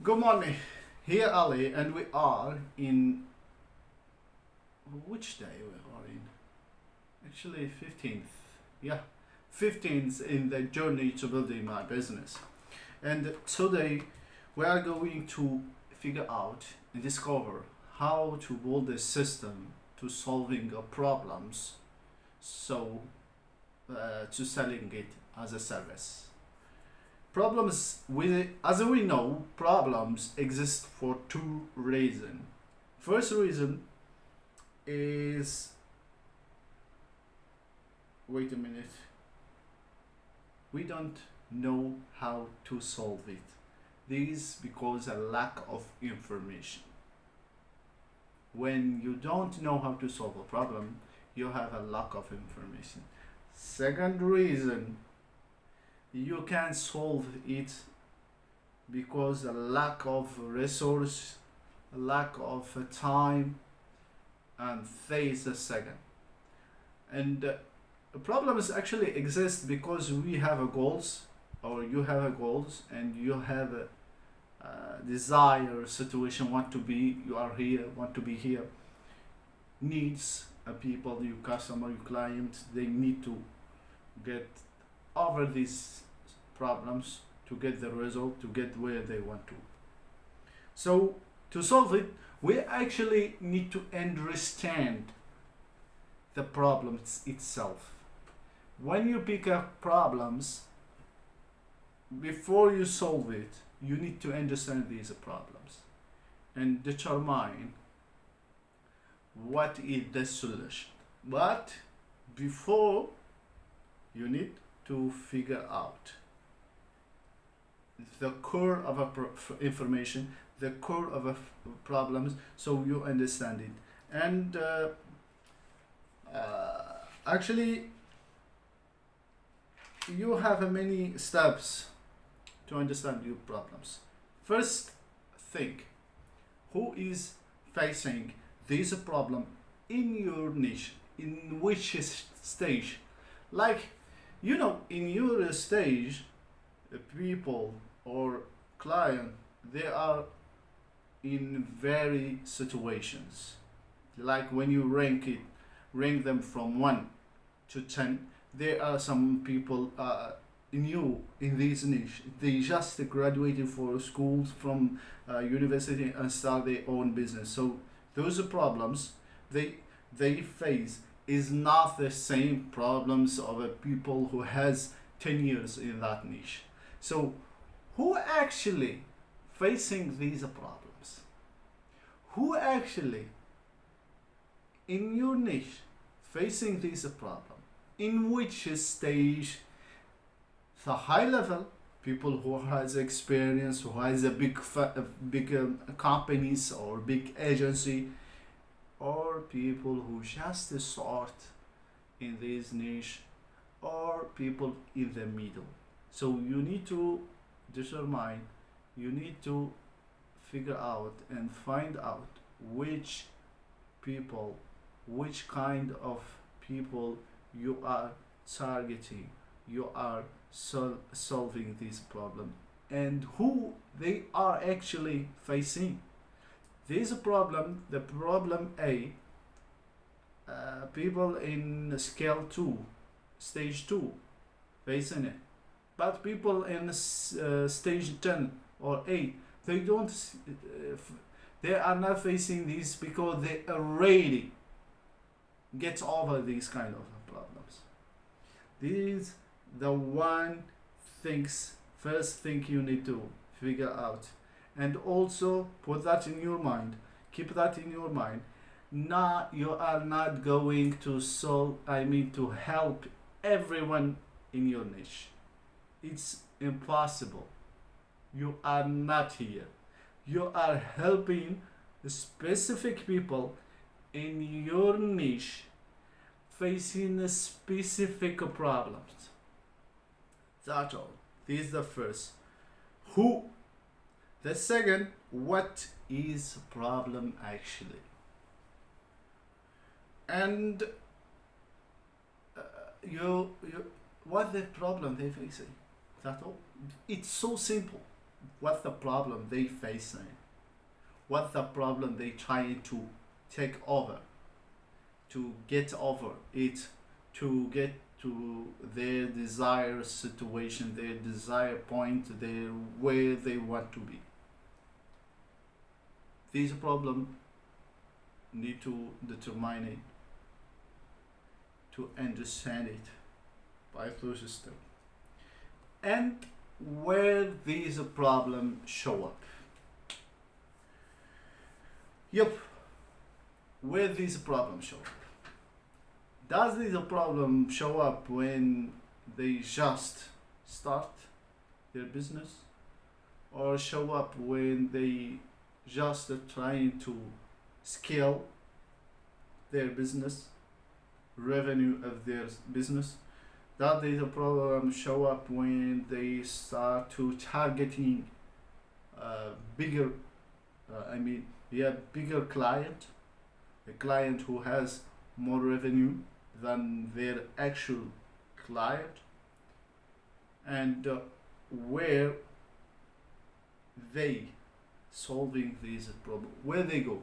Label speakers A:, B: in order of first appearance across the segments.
A: Good morning. Here Ali, and we are in which day we are in? Actually, 15th. Yeah, 15th in the journey to building my business. And today we are going to figure out and discover how to build a system to solving problems, so to selling it as a service. As we know, problems exist for two reasons. First reason is, wait a minute, we don't know how to solve it. This because a lack of information. When you don't know how to solve a problem, you have a lack of information. Second reason, you can solve it because a lack of resource, a lack of time, and face a second. And problems actually exist because we have a goals, or you have a goals, and you have a desire, situation, want to be, you are here, want to be here. Needs, people, your customer, your client, they need to get over these problems to get the result, to get where they want to. So to solve it, we actually need to understand the problem itself. When you pick up problems, before you solve it, you need to understand these problems and determine what is the solution. But before, you need to figure out the core of information, the core of problems, so you understand it. And actually, you have many steps to understand your problems. First, think who is facing this problem in your niche, in which stage. Like, in your stage, people or client, they are in very situations. Like when you rank them from 1 to 10, there are some people in this niche. They just graduated for schools from university and start their own business. So those problems they face is not the same problems of a people who has 10 years in that niche. So who actually facing these problems? Who actually in your niche facing this problem? In which stage? The high level people who has experience, who has a big companies or big agency, or people who just start in this niche, or people in the middle. So you need to determine, you need to figure out and find out which people, which kind of people you are targeting, you are solving this problem, and who they are actually facing this problem. The problem A, people in scale 2, stage 2 facing it, but people in stage 10 or 8, they don't they are not facing this because they already get over these kind of problems. These the one first thing you need to figure out, and also put that in your mind, keep that in your mind. Not, you are not going to to help everyone in your niche. It's impossible. You are not here. You are helping specific people in your niche facing specific problems. That's all. This is the first. Who? The second, what is problem actually? And you what the problem they facing? That's all. It's so simple. what the problem they facing, what the problem they trying to take over, to get over it, to get to their desired situation, their desired point, their where they want to be. These problems need to determine it, to understand it by those steps, and where these problems show up. Yep, where these problems show up. Does this problem show up when they just start their business, or show up when they just trying to scale their business, revenue of their business? Does this problem show up when they start to targeting bigger, bigger client, a client who has more revenue than their actual client, and where they solving these problems, where they go,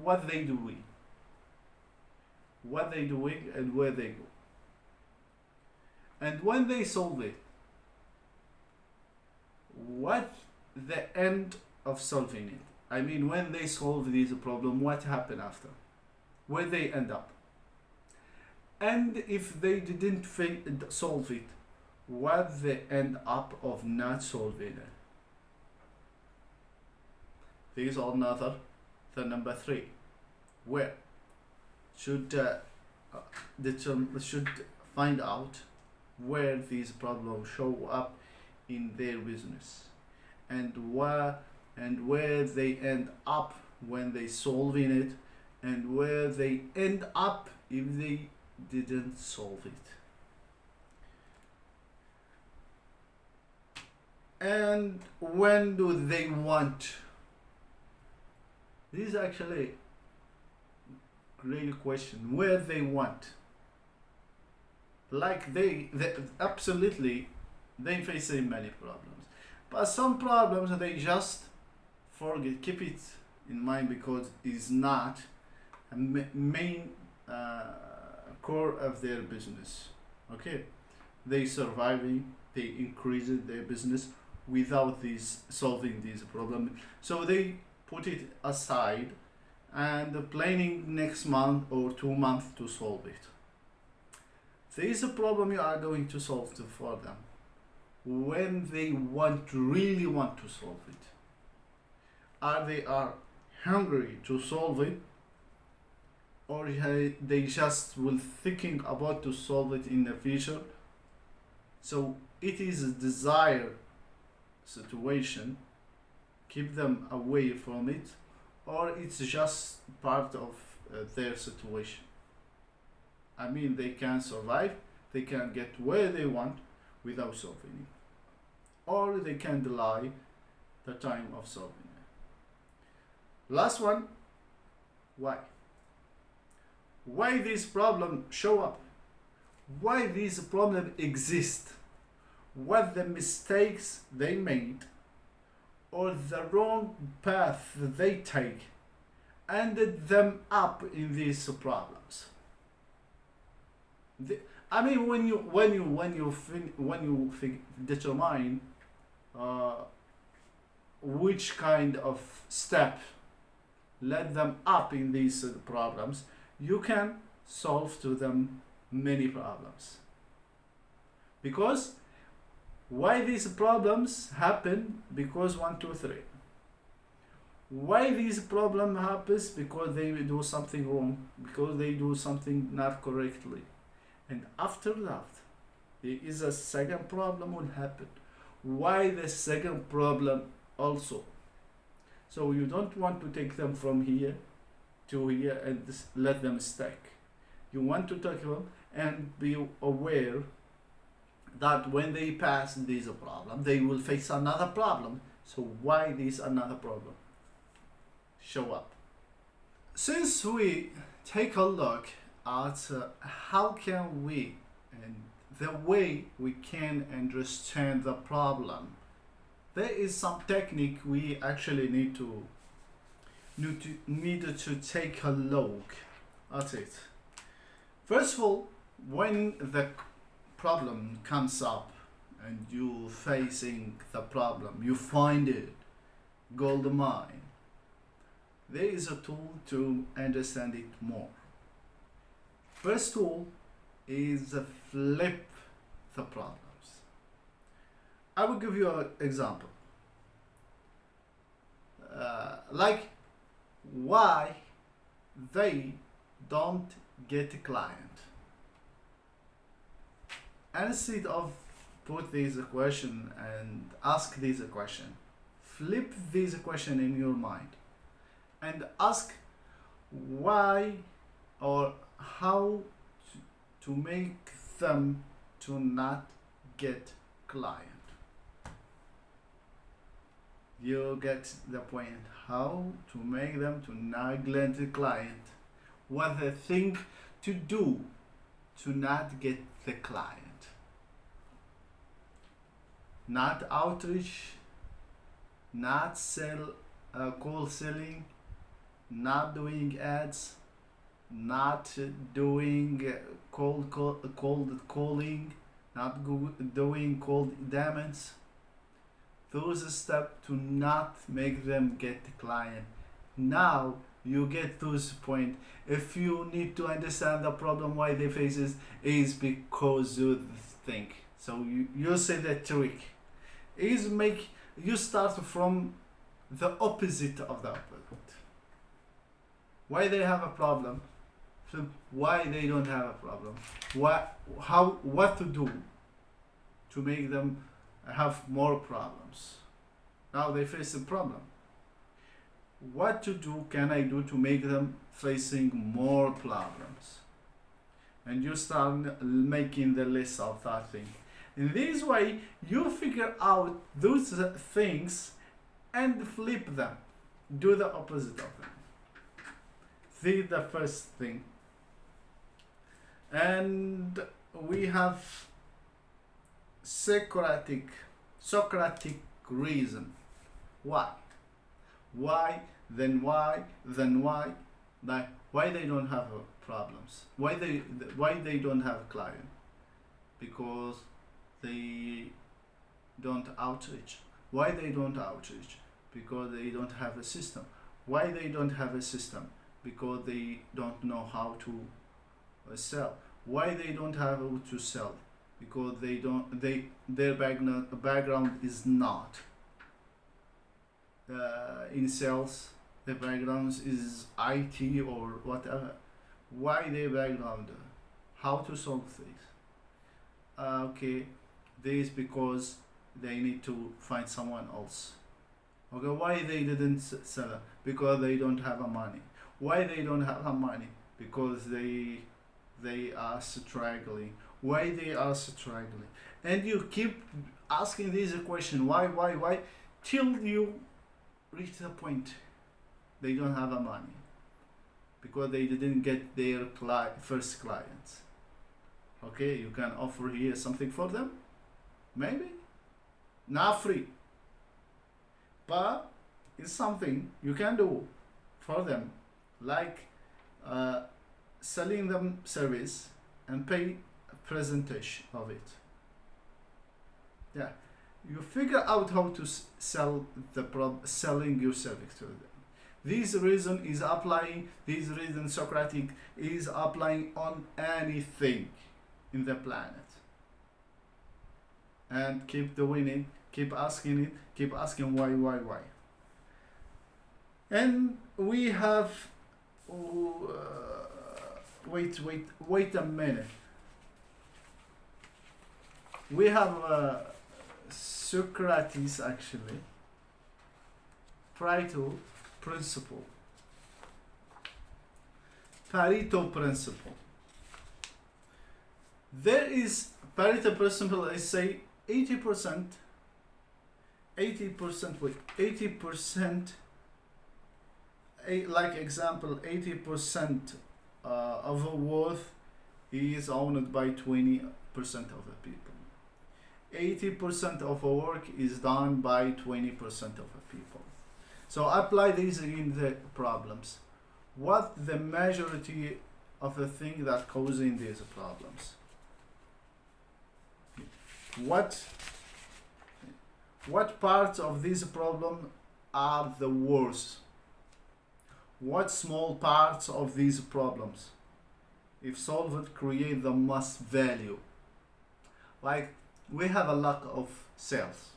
A: what they doing, and where they go, and when they solve it, what the end of solving it. I mean, when they solve this problem, what happened after? Where they end up? And if they didn't solve it, what they end up of not solving it? These are another, the number 3. Where should should find out where these problems show up in their business, and where they end up when they solving it, and where they end up if they didn't solve it. And when do they want? This is actually a great question. Where they want? Like they absolutely they facing many problems, but some problems they just forget. Keep it in mind, because it's not a main core of their business. Okay, they surviving, they increasing their business without this solving this problem, so they put it aside and planning next month or 2 months to solve it. There is a problem you are going to solve for them when they really want to solve it. They are hungry to solve it, or they just will thinking about to solve it in the future. So it is a desired situation, keep them away from it, or it's just part of their situation. I mean, they can survive, they can get where they want without solving it, or they can delay the time of solving it. Last one, why? Why these problems show up? Why these problems exist? What the mistakes they made, or the wrong path they take, ended them up in these problems. When you determine which kind of step led them up in these problems, you can solve to them many problems. Because why these problems happen? Because 1, 2, 3. Why these problem happens? Because they do something wrong, because they do something not correctly. And after that, there is a second problem will happen. Why the second problem also? So you don't want to take them from here to here and let them stack. You want to take them and be aware that when they pass this problem, they will face another problem. So why this another problem show up? Since we take a look at how can we, and the way we can understand the problem, there is some technique we actually need to take a look at it. First of all, when the problem comes up and you facing the problem, you find it, gold mine. There is a tool to understand it more. First tool is flip the problems. I will give you an example. Like why they don't get a client. Instead of put this question and ask this question, flip this question in your mind and ask why or how to make them to not get client. You get the point. How to make them to not get the client. What they think to do to not get the client. Not outreach, not call selling, not doing ads, not doing cold calling, not doing cold demons. Those steps to not make them get the client. Now you get to this point. If you need to understand the problem why they faces is because you think. So you say the trick is make you start from the opposite of the opposite. Why they have a problem, so why they don't have a problem, what to do to make them have more problems. Now they face a problem. What to do can I do to make them facing more problems? And you start making the list of that thing. In this way, you figure out those things and flip them. Do the opposite of them. See the first thing. And we have Socratic reason. Why? Why? Then why? Then why? Like why they don't have problems? Why they don't have a client? Because they don't outreach. Why they don't outreach? Because they don't have a system. Why they don't have a system? Because they don't know how to sell. Why they don't have how to sell? Because their background is not in sales. Their background is IT or whatever. Why their background? How to solve this? Okay, this because they need to find someone else. Okay, why they didn't sell it? Because they don't have a money. Why they don't have a money? Because they are struggling. Why they are struggling? And you keep asking this question, why, till you reach the point they don't have a money. Because they didn't get their first clients. Okay, you can offer here something for them, maybe, not free, but it's something you can do for them, like selling them service and pay a presentation of it. Yeah, you figure out how to sell selling your service to them. This reason is applying. This reason Socratic is applying on anything in the planet. And keep doing it. Keep asking it. Keep asking why. And we have. Wait a minute. We have Socrates actually. Pareto principle. Pareto principle. There is Pareto principle. I say 80%. 80%. Like example, 80% of a worth is owned by of the people. 80% of our work is done by 20% of the people. So apply these in the problems. What the majority of the thing that causing these problems? What parts of this problem are the worst? What small parts of these problems, if solved, create the most value? Like, we have a lack of sales.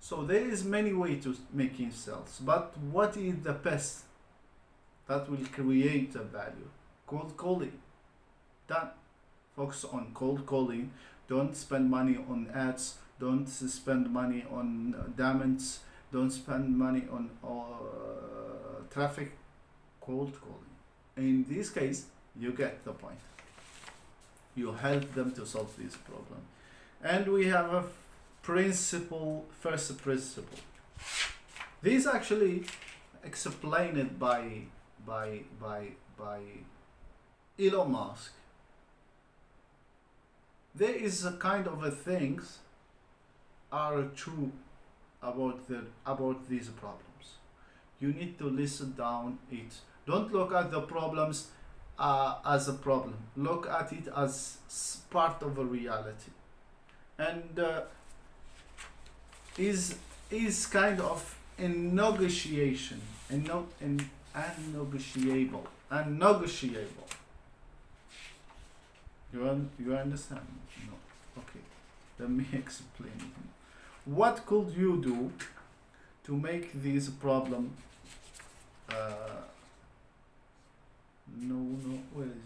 A: So there is many ways to making sales, but what is the best that will create a value? Cold calling. Done. Focus on cold calling. Don't spend money on ads. Don't spend money on diamonds. Don't spend money on traffic. Cold calling. In this case, you get the point. You help them to solve this problem. And we have a principle, first principle. This actually explained by Elon Musk. There is a kind of a things are true about these problems. You need to listen down it. Don't look at the problems as a problem. Look at it as part of a reality, and is kind of a negotiation and not an unnegotiable. Unnegotiable. You understand? No. Okay. Let me explain it. What could you do to make this problem? No. Where is it?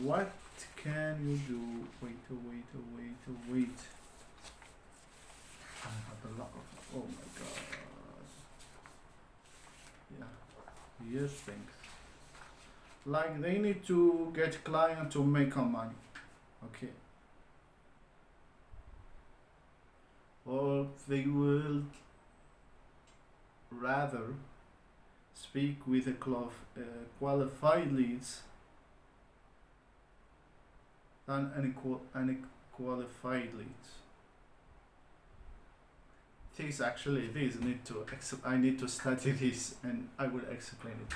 A: What can you do? Wait. I have a lot of. Oh my god. Yeah. Yes, things. Like, they need to get client to make a money. Okay. Or they will rather speak with a qualified leads than unqualified leads. This actually, this need to I need to study this, and I will explain it.